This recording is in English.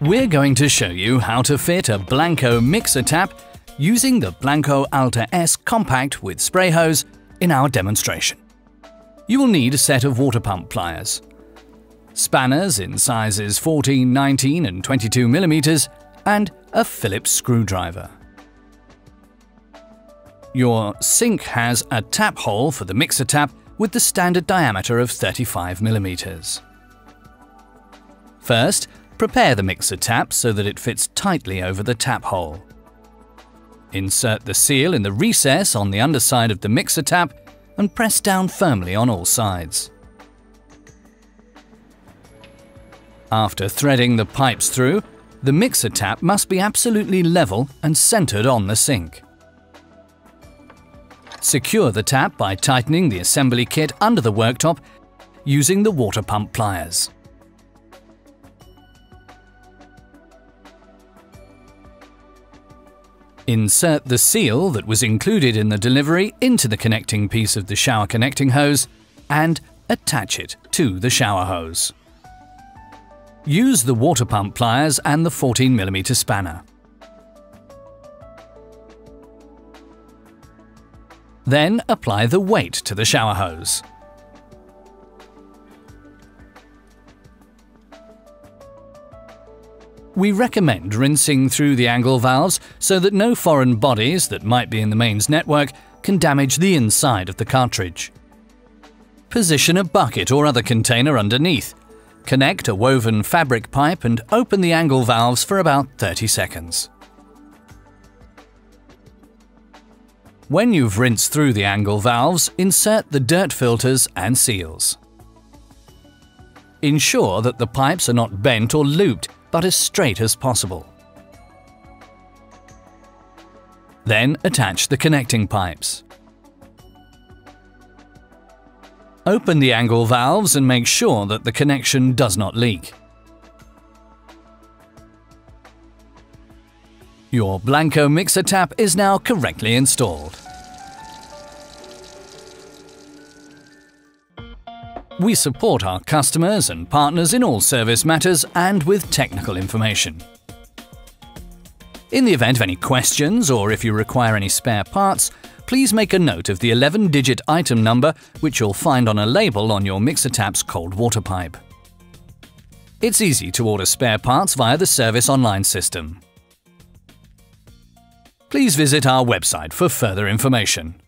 We're going to show you how to fit a BLANCO mixer tap using the BLANCO Alta S Compact with spray hose in our demonstration. You will need a set of water pump pliers, spanners in sizes 14, 19 and 22 mm, and a Phillips screwdriver. Your sink has a tap hole for the mixer tap with the standard diameter of 35 mm. First, prepare the mixer tap so that it fits tightly over the tap hole. Insert the seal in the recess on the underside of the mixer tap and press down firmly on all sides. After threading the pipes through, the mixer tap must be absolutely level and centered on the sink. Secure the tap by tightening the assembly kit under the worktop using the water pump pliers. Insert the seal that was included in the delivery into the connecting piece of the shower connecting hose and attach it to the shower hose. Use the water pump pliers and the 14 mm spanner. Then apply the weight to the shower hose. We recommend rinsing through the angle valves so that no foreign bodies that might be in the mains network can damage the inside of the cartridge. Position a bucket or other container underneath. Connect a woven fabric pipe and open the angle valves for about 30 seconds. When you've rinsed through the angle valves, insert the dirt filters and seals. Ensure that the pipes are not bent or looped, but as straight as possible. Then attach the connecting pipes. Open the angle valves and make sure that the connection does not leak. Your BLANCO mixer tap is now correctly installed. We support our customers and partners in all service matters and with technical information. In the event of any questions or if you require any spare parts, please make a note of the 11-digit item number which you'll find on a label on your mixer tap's cold water pipe. It's easy to order spare parts via the service online system. Please visit our website for further information.